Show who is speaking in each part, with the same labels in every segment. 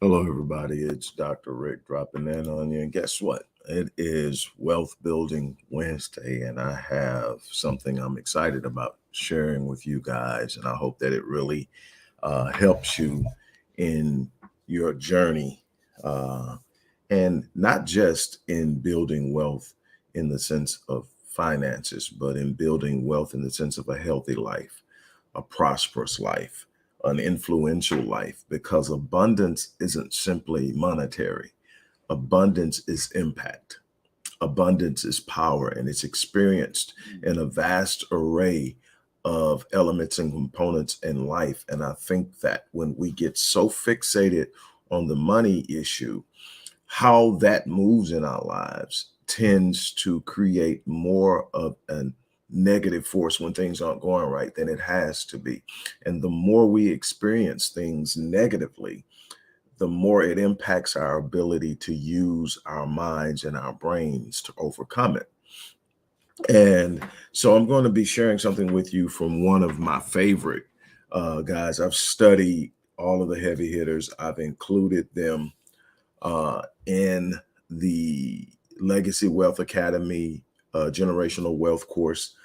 Speaker 1: Hello, everybody. It's Dr. Rick dropping in on you. And guess what? It is Wealth Building Wednesday, and I have something I'm excited about sharing with you guys. And I hope that it really helps you in your journey, uh, and not just in building wealth in the sense of finances, but in building wealth in the sense of a healthy life, a prosperous life, an influential life, because abundance isn't simply monetary. Abundance is impact. Abundance is power, and it's experienced in a vast array of elements and components in life. And I think that when we get so fixated on the money issue, how that moves in our lives tends to create more of a negative force when things aren't going right than it has to be. And the more we experience things negatively, the more it impacts our ability to use our minds and our brains to overcome it. And so I'm going to be sharing something with you from one of my favorite guys. I've studied all of the heavy hitters, I've included them in the Legacy Wealth Academy generational wealth course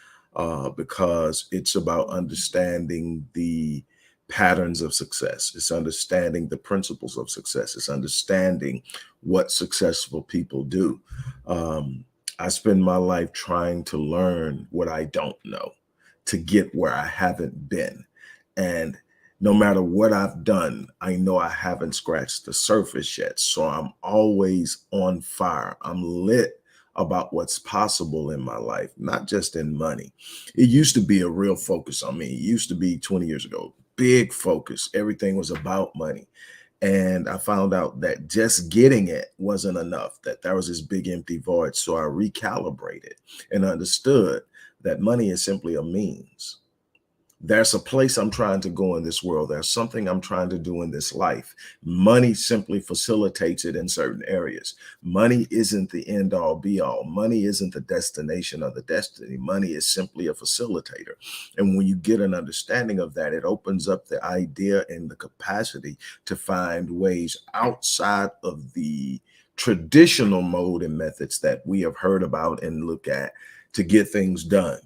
Speaker 1: because it's about understanding the patterns of success. It's understanding the principles of success. It's understanding what successful people do. Um, I spend my life trying to learn what I don't know to get where I haven't been. And no matter what I've done, I know I haven't scratched the surface yet. So I'm always on fire. I'm lit about what's possible in my life, not just in money. It used to be a real focus on me. It used to be 20 years ago, big focus. Everything was about money. And I found out that just getting it wasn't enough, that there was this big empty void. So I recalibrated and understood that money is simply a means. There's a place I'm trying to go in this world. There's something I'm trying to do in this life. Money simply facilitates it in certain areas. Money isn't the end all be all. Money isn't the destination or the destiny. Money is simply a facilitator. And when you get an understanding of that, it opens up the idea and the capacity to find ways outside of the traditional mode and methods that we have heard about and look at to get things done.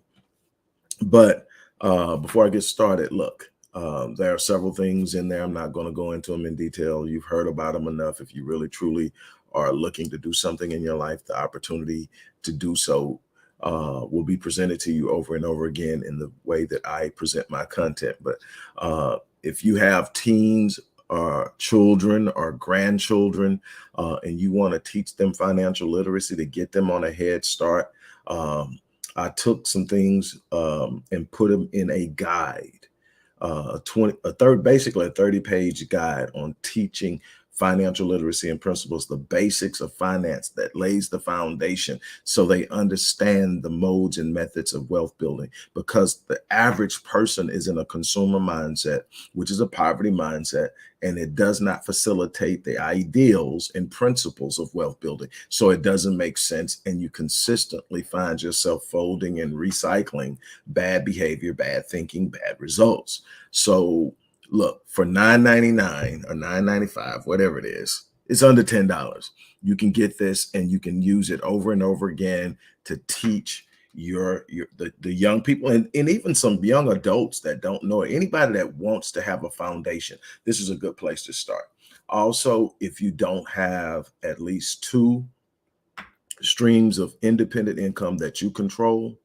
Speaker 1: But before I get started, look, there are several things in there. I'm not going to go into them in detail. You've heard about them enough. If you really truly are looking to do something in your life, the opportunity to do so will be presented to you over and over again in the way that I present my content. But if you have teens, or children or grandchildren, and you want to teach them financial literacy to get them on a head start, I took some things and put them in a guide, basically a 30-page guide on teaching financial literacy and principles, the basics of finance that lays the foundation so they understand the modes and methods of wealth building. Because the average person is in a consumer mindset, which is a poverty mindset, and it does not facilitate the ideals and principles of wealth building. So it doesn't make sense. And you consistently find yourself folding and recycling bad behavior, bad thinking, bad results. So look, for $9.99 or $9.95, whatever it is, it's under $10. You can get this and you can use it over and over again to teach the young people and even some young adults that don't know it. Anybody that wants to have a foundation, this is a good place to start. Also, if you don't have at least two streams of independent income that you control,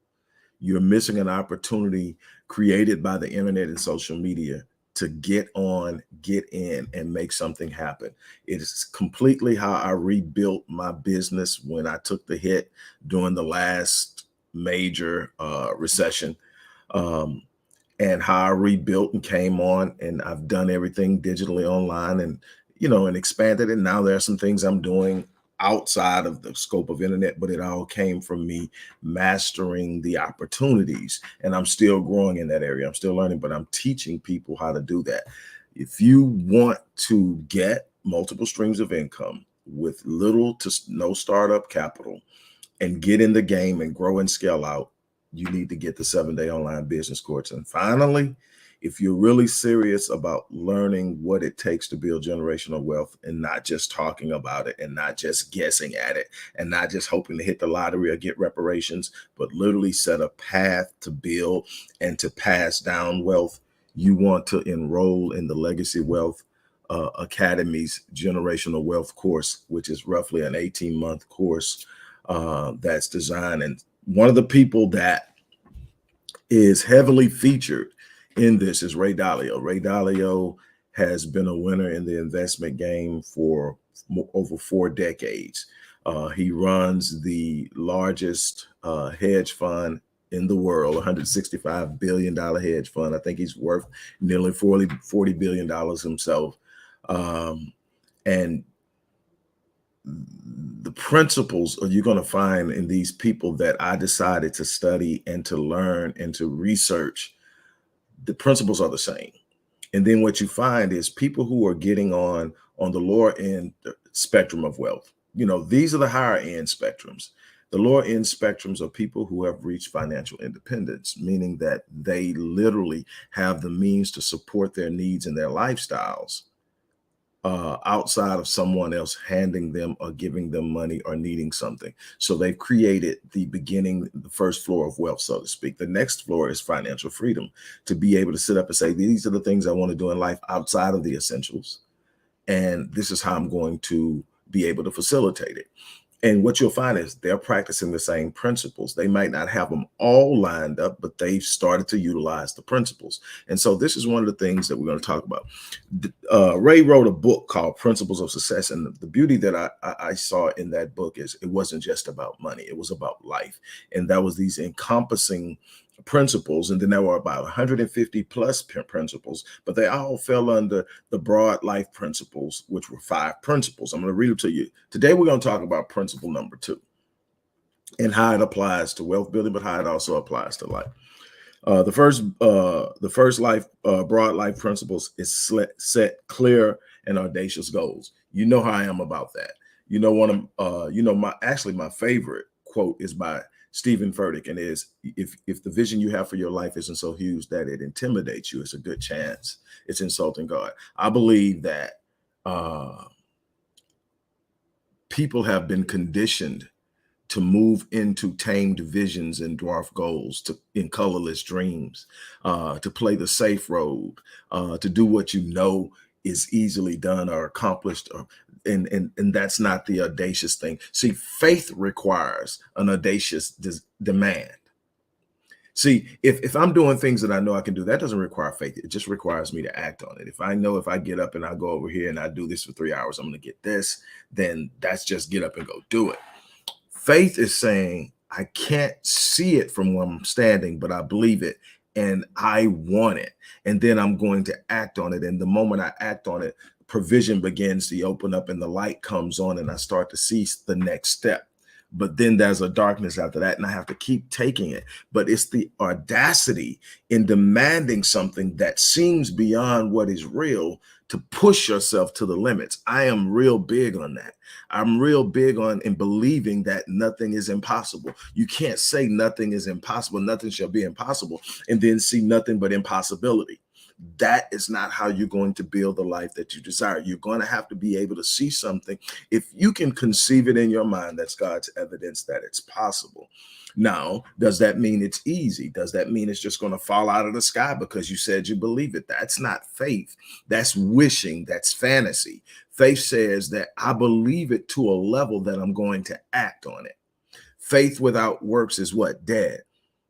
Speaker 1: you're missing an opportunity created by the internet and social media to get on, get in, and make something happen. It is completely how I rebuilt my business when I took the hit during the last major recession, um, and how I rebuilt and came on, and I've done everything digitally online and and expanded it. Now there are some things I'm doing outside of the scope of internet, but it all came from me mastering the opportunities, and I'm still growing in that area. I'm still learning, but I'm teaching people how to do that. If you want to get multiple streams of income with little to no startup capital and get in the game and grow and scale out, you need to get the 7-day online business course. And finally, If you're really serious about learning what it takes to build generational wealth and not just talking about it and not just guessing at it and not just hoping to hit the lottery or get reparations, but literally set a path to build and to pass down wealth, you want to enroll in the Legacy Wealth Academy's Generational Wealth course, which is roughly an 18-month course that's designed. And one of the people that is heavily featured in this is Ray Dalio. Ray Dalio has been a winner in the investment game for over 4 decades. He runs the largest hedge fund in the world, $165 billion hedge fund. I think he's worth nearly $40 billion himself. And the principles you're going to find in these people that I decided to study and to learn and to research, the principles are the same. And then what you find is people who are getting on the lower end spectrum of wealth. You know, these are the higher end spectrums. The lower end spectrums are people who have reached financial independence, meaning that they literally have the means to support their needs and their lifestyles outside of someone else handing them or giving them money or needing something. So they've created the first floor of wealth, so to speak. The next floor is financial freedom, to be able to sit up and say, these are the things I want to do in life outside of the essentials. And this is how I'm going to be able to facilitate it. And what you'll find is they're practicing the same principles. They might not have them all lined up, but they've started to utilize the principles. And so this is one of the things that we're going to talk about. Ray wrote a book called Principles of Success. And the beauty that I saw in that book is it wasn't just about money. It was about life. And that was these encompassing principles, and then there were about 150 plus principles, but they all fell under the broad life principles, which were 5 principles. I'm going to read them to you. Today we're going to talk about principle number 2 and how it applies to wealth building, but how it also applies to life. The first life broad life principles is set clear and audacious goals. You know how I am about that. You know, my favorite quote is by Stephen Furtick, and is if the vision you have for your life isn't so huge that it intimidates you, it's a good chance it's insulting God. I believe that people have been conditioned to move into tamed visions and dwarf goals, in colorless dreams, to play the safe road, to do what you know is easily done or accomplished, and that's not the audacious thing. See, faith requires an audacious demand. See, if I'm doing things that I know I can do, that doesn't require faith. It just requires me to act on it. If I know if I get up and I go over here and I do this for 3 hours, I'm going to get this, then that's just get up and go do it. Faith is saying, I can't see it from where I'm standing, but I believe it and I want it. And then I'm going to act on it. And the moment I act on it, provision begins to open up and the light comes on and I start to see the next step. But then there's a darkness after that and I have to keep taking it. But it's the audacity in demanding something that seems beyond what is real to push yourself to the limits. I am real big on that. I'm real big on in believing that nothing is impossible. You can't say nothing is impossible, nothing shall be impossible, and then see nothing but impossibility. That is not how you're going to build the life that you desire. You're going to have to be able to see something. If you can conceive it in your mind, that's God's evidence that it's possible. Now, does that mean it's easy? Does that mean it's just going to fall out of the sky because you said you believe it? That's not faith. That's wishing. That's fantasy. Faith says that I believe it to a level that I'm going to act on it. Faith without works is what? Dead.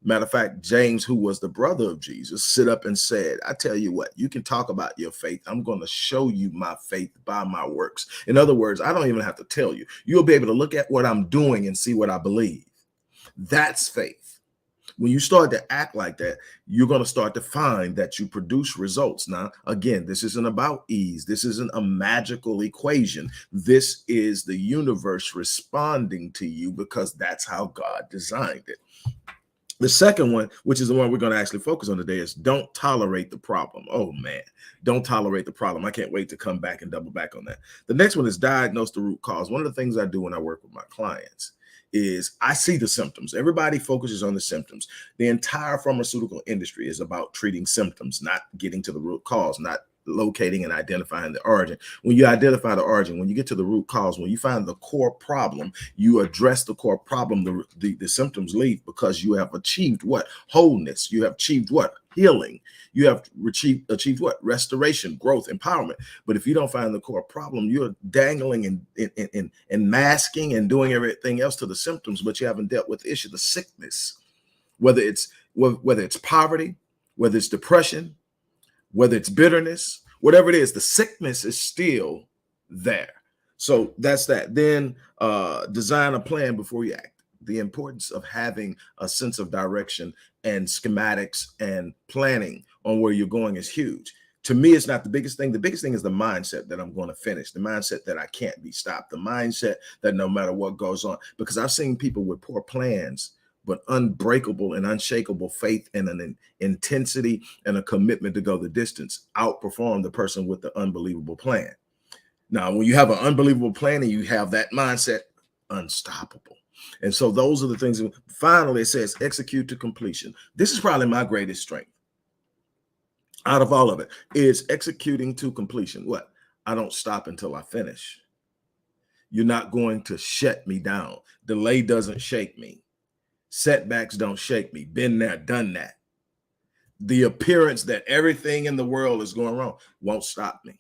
Speaker 1: Matter of fact, James, who was the brother of Jesus, stood up and said, I tell you what, you can talk about your faith. I'm going to show you my faith by my works. In other words, I don't even have to tell you. You'll be able to look at what I'm doing and see what I believe. That's faith. When you start to act like that, you're going to start to find that you produce results. Now, again, this isn't about ease. This isn't a magical equation. This is the universe responding to you because that's how God designed it. The second one, which is the one we're going to actually focus on today, is don't tolerate the problem. Oh, man, don't tolerate the problem. I can't wait to come back and double back on that. The next one is diagnose the root cause. One of the things I do when I work with my clients is I see the symptoms. Everybody focuses on the symptoms. The entire pharmaceutical industry is about treating symptoms, not getting to the root cause, not locating and identifying the origin. When you identify the origin, when you get to the root cause, when you find the core problem, you address the core problem, the symptoms leave, because you have achieved what? Wholeness. You have achieved what? Healing. You have achieved what? Restoration, growth, empowerment. But if you don't find the core problem, you're dangling and masking and doing everything else to the symptoms, but you haven't dealt with the issue, the sickness, whether it's poverty, whether it's depression, whether it's bitterness, whatever it is, the sickness is still there. So that's that. Then design a plan before you act. The importance of having a sense of direction and schematics and planning on where you're going is huge. To me, it's not the biggest thing. The biggest thing is the mindset that I'm going to finish, the mindset that I can't be stopped, the mindset that no matter what goes on, because I've seen people with poor plans, but unbreakable and unshakable faith and an intensity and a commitment to go the distance outperform the person with the unbelievable plan. Now, when you have an unbelievable plan and you have that mindset, unstoppable. And so those are the things. Finally, it says execute to completion. This is probably my greatest strength out of all of it, is executing to completion. What? I don't stop until I finish. You're not going to shut me down. Delay doesn't shake me. Setbacks don't shake me. Been there, done that. The appearance that everything in the world is going wrong won't stop me.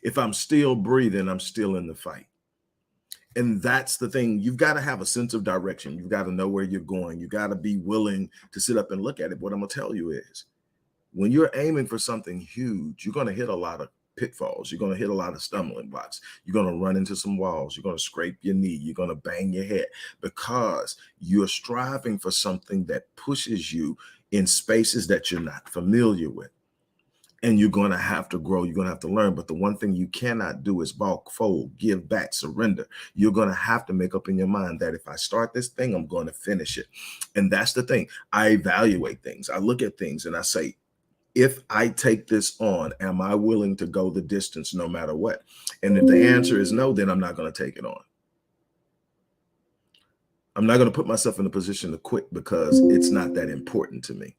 Speaker 1: If I'm still breathing, I'm still in the fight. And that's the thing. You've got to have a sense of direction. You've got to know where you're going. You got to be willing to sit up and look at it. What I'm going to tell you is, when you're aiming for something huge, you're going to hit a lot of pitfalls. You're going to hit a lot of stumbling blocks. You're going to run into some walls. You're going to scrape your knee. You're going to bang your head, because you're striving for something that pushes you in spaces that you're not familiar with. And you're going to have to grow. You're going to have to learn. But the one thing you cannot do is balk, fold, give back, surrender. You're going to have to make up in your mind that if I start this thing, I'm going to finish it. And that's the thing. I evaluate things. I look at things and I say, if I take this on, am I willing to go the distance no matter what? And if the answer is no, then I'm not going to take it on. I'm not going to put myself in a position to quit because it's not that important to me.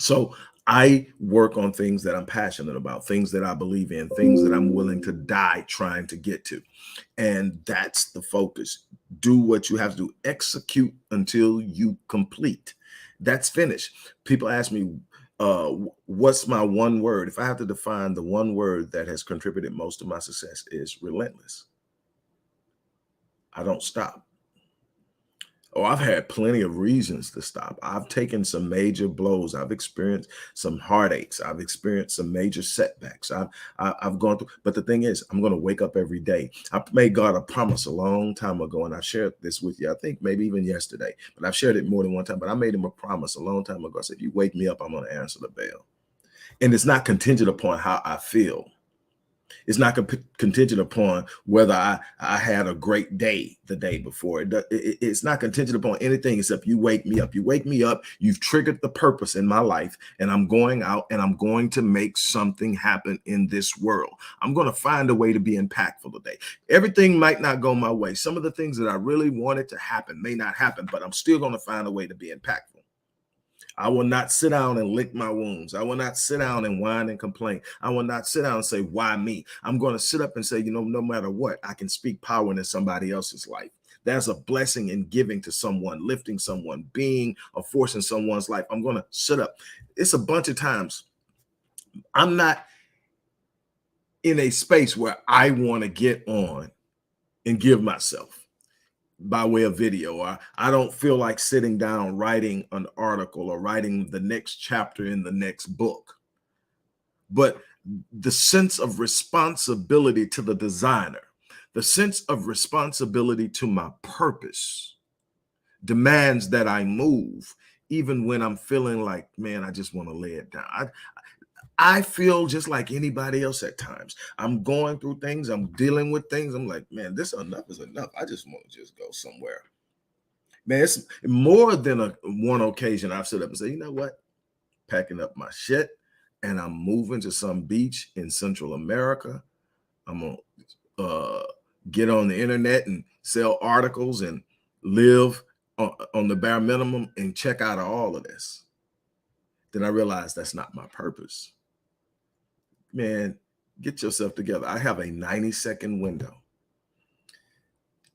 Speaker 1: So I work on things that I'm passionate about, things that I believe in, things that I'm willing to die trying to get to. And that's the focus. Do what you have to do. Execute until you complete. That's finished. People ask me, what's my one word? If I have to define the one word that has contributed most to my success, is relentless. I don't stop. Oh, I've had plenty of reasons to stop. I've taken some major blows. I've experienced some heartaches. I've experienced some major setbacks. I've gone through, but the thing is, I'm going to wake up every day. I made God a promise a long time ago, and I shared this with you, I think maybe even yesterday, but I've shared it more than one time, but I made him a promise a long time ago. I said, if you wake me up, I'm going to answer the bell. And it's not contingent upon how I feel. It's not contingent upon whether I had a great day the day before. It's not contingent upon anything except you wake me up. You wake me up, you've triggered the purpose in my life, and I'm going out and I'm going to make something happen in this world. I'm going to find a way to be impactful today. Everything might not go my way. Some of the things that I really wanted to happen may not happen, but I'm still going to find a way to be impactful. I will not sit down and lick my wounds. I will not sit down and whine and complain. I will not sit down and say, why me? I'm going to sit up and say, no matter what, I can speak power into somebody else's life. There's a blessing in giving to someone, lifting someone, being a force in someone's life. I'm going to sit up. It's a bunch of times I'm not in a space where I want to get on and give myself by way of video, or I don't feel like sitting down writing an article or writing the next chapter in the next book. But the sense of responsibility to the designer, the sense of responsibility to my purpose demands that I move, even when I'm feeling like, man, I just want to lay it down. I feel just like anybody else at times. I'm going through things. I'm dealing with things. I'm like, man, this enough is enough. I just want to just go somewhere. Man, it's more than one occasion I've stood up and said, you know what? Packing up my shit and I'm moving to some beach in Central America. I'm going to get on the internet and sell articles and live on the bare minimum and check out of all of this. Then I realized that's not my purpose. Man, get yourself together. I have a 90-second window.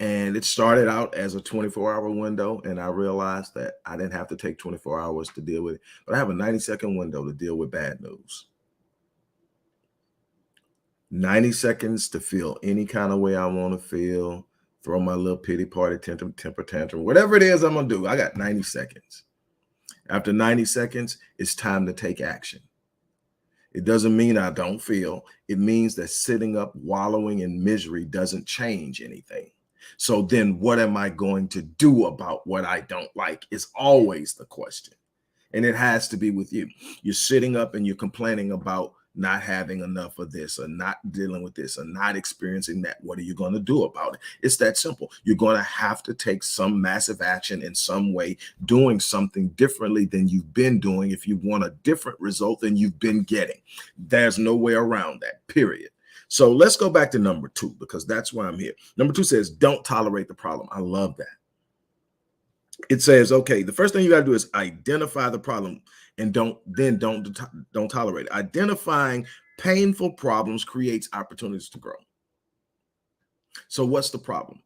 Speaker 1: And it started out as a 24-hour window, and I realized that I didn't have to take 24 hours to deal with it, but I have a 90-second window to deal with bad news. 90 seconds to feel any kind of way I want to feel, throw my little pity party temper tantrum, whatever it is I'm going to do. I got 90 seconds. After 90 seconds, it's time to take action. It doesn't mean I don't feel. It means that sitting up, wallowing in misery doesn't change anything. So then what am I going to do about what I don't like is always the question. And it has to be with you. You're sitting up and you're complaining about not having enough of this or not dealing with this or not experiencing that. What are you going to do about it? It's that simple. You're going to have to take some massive action in some way, doing something differently than you've been doing if you want a different result than you've been getting. There's no way around that, period. So let's go back to number 2, because that's why I'm here. Number 2 says, don't tolerate the problem. I love that. It says, okay, the first thing you got to do is identify the problem and don't tolerate it. Identifying painful problems creates opportunities to grow. So what's the problem?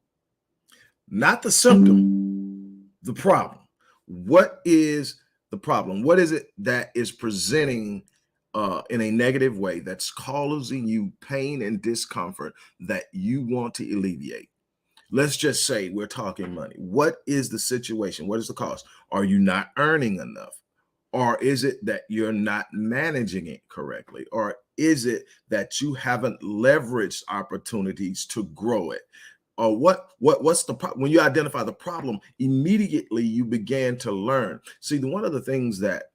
Speaker 1: Not the symptom, the problem. What is the problem? What is it that is presenting in a negative way that's causing you pain and discomfort that you want to alleviate? Let's just say we're talking money. What is the situation? What is the cost? Are you not earning enough? Or is it that you're not managing it correctly? Or is it that you haven't leveraged opportunities to grow it? Or what's the problem? When you identify the problem, immediately you begin to learn. See, one of the things that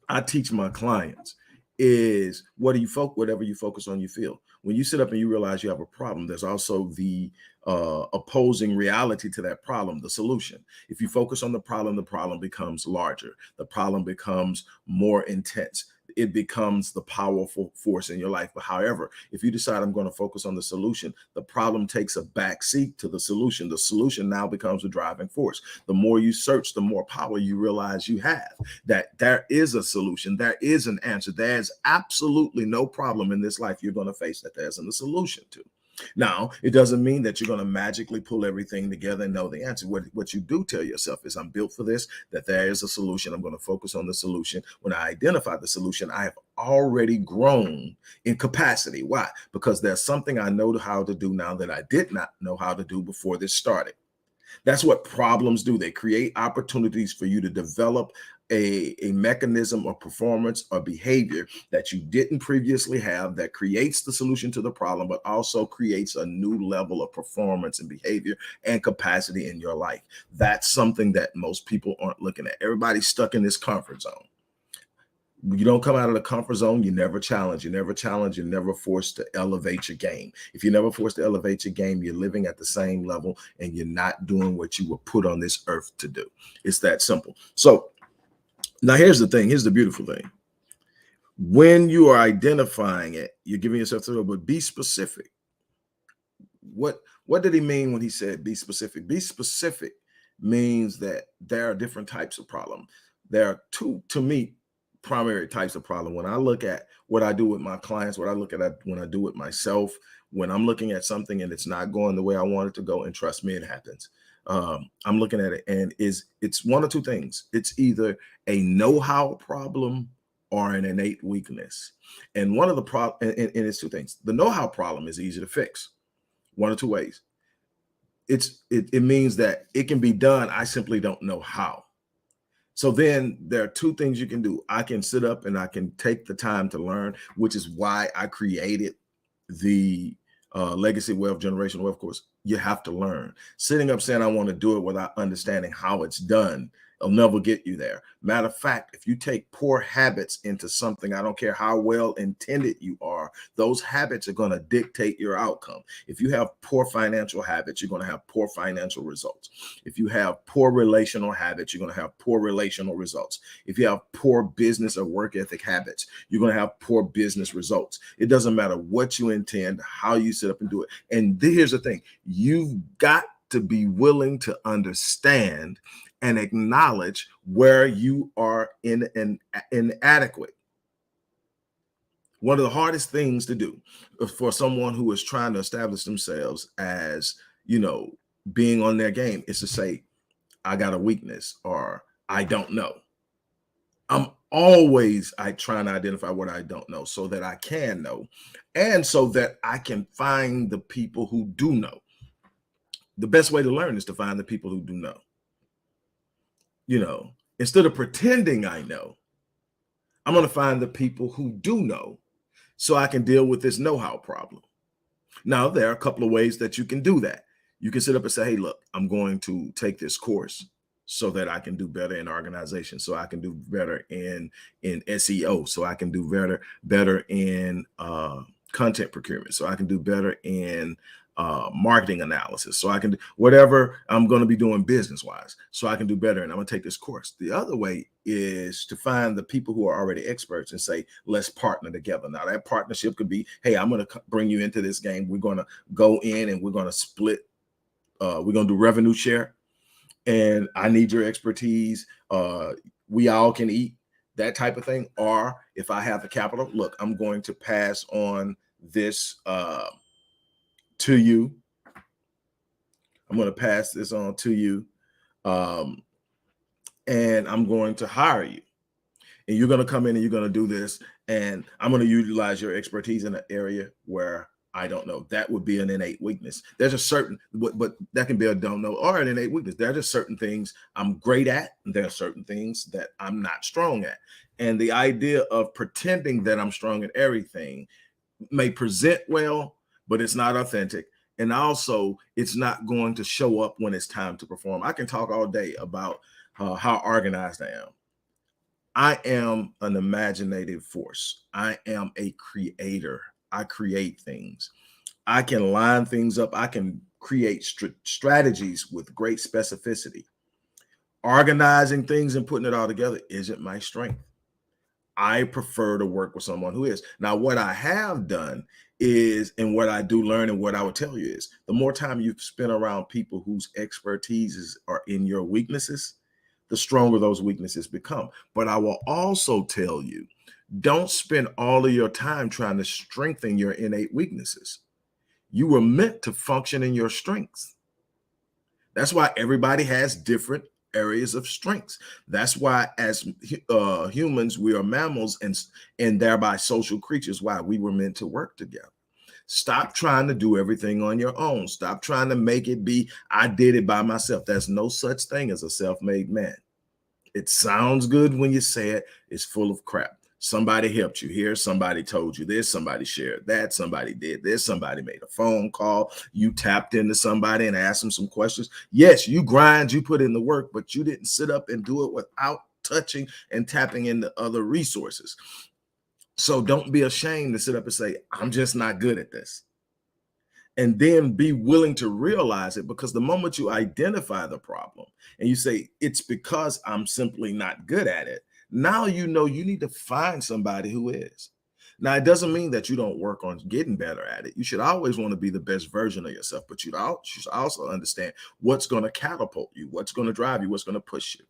Speaker 1: I teach my clients is whatever you focus on, you feel. When you sit up and you realize you have a problem, there's also the opposing reality to that problem, the solution. If you focus on the problem becomes larger. The problem becomes more intense. It becomes the powerful force in your life. But however, if you decide I'm going to focus on the solution, the problem takes a back seat to the solution. The solution now becomes a driving force. The more you search, the more power you realize you have, that there is a solution. There is an answer. There's absolutely no problem in this life you're going to face that there isn't a solution to. Now, it doesn't mean that you're going to magically pull everything together and know the answer. What you do tell yourself is, I'm built for this, that there is a solution. I'm going to focus on the solution. When I identify the solution, I have already grown in capacity. Why? Because there's something I know how to do now that I did not know how to do before this started. That's what problems do. They create opportunities for you to develop a mechanism or performance or behavior that you didn't previously have, that creates the solution to the problem, but also creates a new level of performance and behavior and capacity in your life. That's something that most people aren't looking at. Everybody's stuck in this comfort zone. You don't come out of the comfort zone, you never challenge. You never challenge, you're never forced to elevate your game. If you're never forced to elevate your game, you're living at the same level and you're not doing what you were put on this earth to do. It's that simple. So now here's the thing. Here's the beautiful thing. When you are identifying it, you're giving yourself to it, but be specific. What did he mean when he said be specific? Be specific means that there are different types of problem. There are two, to me, primary types of problem. When I look at what I do with my clients, what I look at when I do it myself, when I'm looking at something and it's not going the way I want it to go, and trust me, it happens. I'm looking at it and it's one or two things. It's either a know-how problem or an innate weakness. And one of the and it's two things. The know-how problem is easy to fix. One or two ways. It means that it can be done. I simply don't know how. So then there are two things you can do. I can sit up and I can take the time to learn, which is why I created the legacy wealth, generational wealth course. You have to learn. Sitting up saying I want to do it without understanding how it's done It'll never get you there. Matter of fact, if you take poor habits into something, I don't care how well intended you are, those habits are going to dictate your outcome. If you have poor financial habits, you're going to have poor financial results. If you have poor relational habits, you're going to have poor relational results. If you have poor business or work ethic habits, you're going to have poor business results. It doesn't matter what you intend, how you sit up and do it. And here's the thing, you've got to be willing to understand and acknowledge where you are inadequate. One of the hardest things to do for someone who is trying to establish themselves as, being on their game is to say, I got a weakness, or I don't know. I try to identify what I don't know so that I can know, and so that I can find the people who do know. The best way to learn is to find the people who do know. Instead of pretending I know, I'm going to find the people who do know so I can deal with this know-how problem. Now, there are a couple of ways that you can do that. You can sit up and say, hey, look, I'm going to take this course so that I can do better in organization, so I can do better in SEO, so I can do better in content procurement, so I can do better in marketing analysis, so I can do whatever I'm going to be doing business wise, so I can do better. And I'm going to take this course. The other way is to find the people who are already experts and say, let's partner together. Now that partnership could be, hey, I'm going to bring you into this game. We're going to go in and we're going to split. We're going to do revenue share, and I need your expertise. We all can eat, that type of thing. Or if I have the capital, look, I'm going to pass on this to you. I'm going to pass this on to you, and I'm going to hire you. And you're going to come in and you're going to do this, and I'm going to utilize your expertise in an area where I don't know. That would be an innate weakness. There's a certain, but that can be a don't know or an innate weakness. There are just certain things I'm great at, and there are certain things that I'm not strong at. And the idea of pretending that I'm strong at everything may present well, but it's not authentic. And also, it's not going to show up when it's time to perform. I can talk all day about how organized I am. I am an imaginative force. I am a creator. I create things. I can line things up. I can create strategies with great specificity. Organizing things and putting it all together isn't my strength. I prefer to work with someone who is. Now, what I have done is, and what I do learn, and what I would tell you is, the more time you've spent around people whose expertises are in your weaknesses, the stronger those weaknesses become. But I will also tell you, don't spend all of your time trying to strengthen your innate weaknesses. You were meant to function in your strengths. That's why everybody has different areas of strengths. That's why, as humans, we are mammals and thereby social creatures. Why? We were meant to work together. Stop trying to do everything on your own. Stop trying to make it be, I did it by myself. There's no such thing as a self-made man. It sounds good when you say it. It's full of crap. Somebody helped you here. Somebody told you this. Somebody shared that. Somebody did this. Somebody made a phone call. You tapped into somebody and asked them some questions. Yes, you grind, you put in the work, but you didn't sit up and do it without touching and tapping into other resources. So don't be ashamed to sit up and say, I'm just not good at this. And then be willing to realize it, because the moment you identify the problem and you say, it's because I'm simply not good at it, now you know you need to find somebody who is. Now, it doesn't mean that you don't work on getting better at it. You should always want to be the best version of yourself, but you should also understand what's going to catapult you, what's going to drive you, what's going to push you.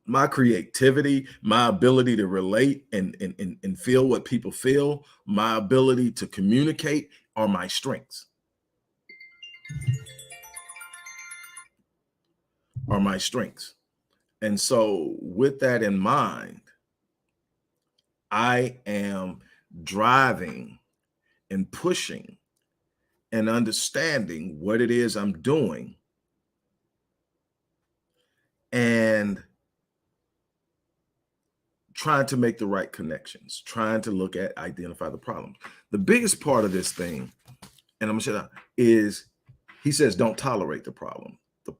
Speaker 1: My creativity, my ability to relate and feel what people feel, my ability to communicate are my strengths. Are my strengths. And so with that in mind, I am driving and pushing and understanding what it is I'm doing, and trying to make the right connections, trying to identify the problems. The biggest part of this thing, and I'm gonna shut up, is he says, don't tolerate the problem. The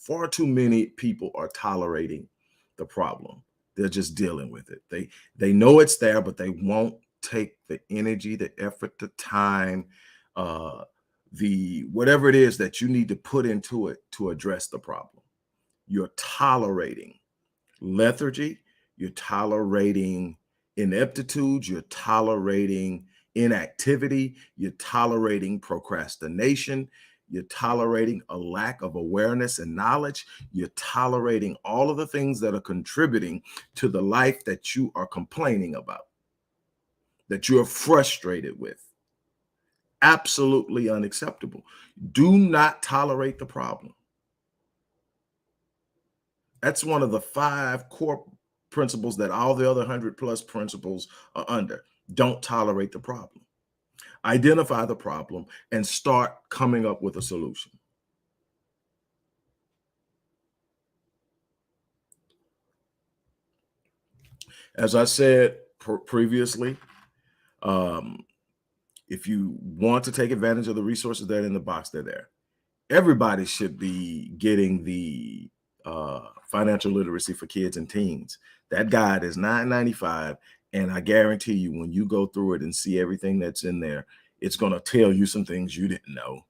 Speaker 1: Far too many people are tolerating the problem. They're just dealing with it. They know it's there, but they won't take the energy, the effort, the time, the whatever it is that you need to put into it to address the problem. You're tolerating lethargy, you're tolerating ineptitude, you're tolerating inactivity, you're tolerating procrastination, you're tolerating a lack of awareness and knowledge, you're tolerating all of the things that are contributing to the life that you are complaining about, that you're frustrated with. Absolutely unacceptable. Do not tolerate the problem. That's one of the 5 core principles that all the other 100+ principles are under. Don't tolerate the problem. Identify the problem and start coming up with a solution. As I said previously, if you want to take advantage of the resources that are in the box, they're there. Everybody should be getting the financial literacy for kids and teens. That guide is $9.95, and I guarantee you, when you go through it and see everything that's in there, it's going to tell you some things you didn't know,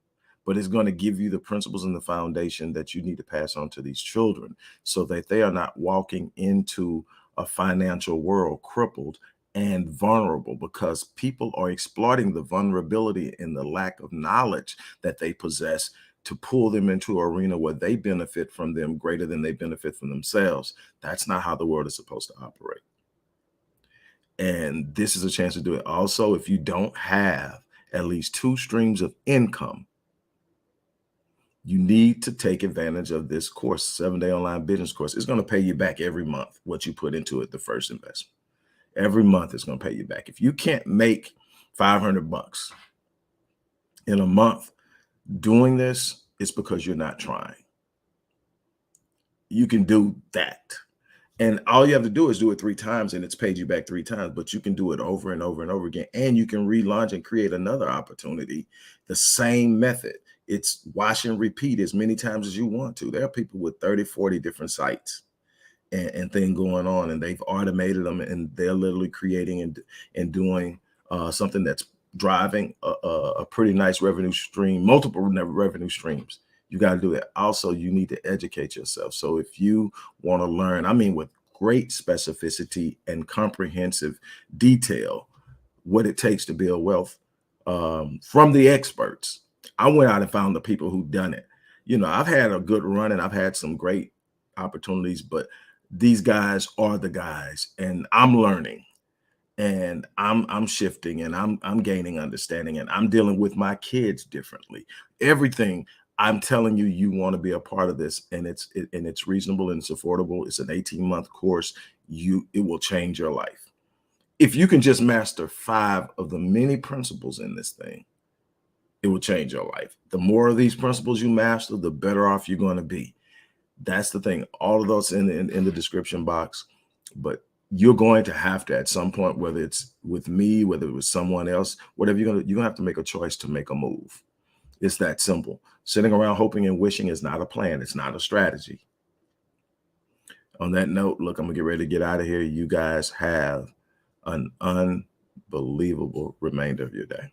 Speaker 1: but it's going to give you the principles and the foundation that you need to pass on to these children so that they are not walking into a financial world crippled and vulnerable, because people are exploiting the vulnerability and the lack of knowledge that they possess to pull them into an arena where they benefit from them greater than they benefit from themselves. That's not how the world is supposed to operate. And this is a chance to do it. Also, if you don't have at least 2 streams of income, you need to take advantage of this course, 7-day online business course. It's going to pay you back every month what you put into it, the first investment. Every month it's going to pay you back. If you can't make $500 in a month doing this, it's because you're not trying. You can do that. And all you have to do is do it 3 times and it's paid you back 3 times, but you can do it over and over and over again. And you can relaunch and create another opportunity. The same method. It's wash and repeat as many times as you want to. There are people with 30, 40 different sites and things going on, and they've automated them, and they're literally creating and doing something that's driving a pretty nice revenue stream, multiple revenue streams. You got to do that. Also, you need to educate yourself. So if you want to learn, I mean, with great specificity and comprehensive detail, what it takes to build wealth from the experts. I went out and found the people who've done it. You know, I've had a good run and I've had some great opportunities, but these guys are the guys, and I'm learning. And I'm shifting, and I'm gaining understanding, and I'm dealing with my kids differently. Everything I'm telling you, you want to be a part of this, and it's reasonable and it's affordable. It's an 18-month course. It will change your life. If you can just master 5 of the many principles in this thing, it will change your life. The more of these principles you master, the better off you're going to be. That's the thing. All of those in the description box, but you're going to have to, at some point, whether it's with me, whether it was someone else, whatever, you're gonna have to make a choice to make a move. It's that simple. Sitting around hoping and wishing is not a plan. It's not a strategy. On that note, look, I'm gonna get ready to get out of here. You guys have an unbelievable remainder of your day.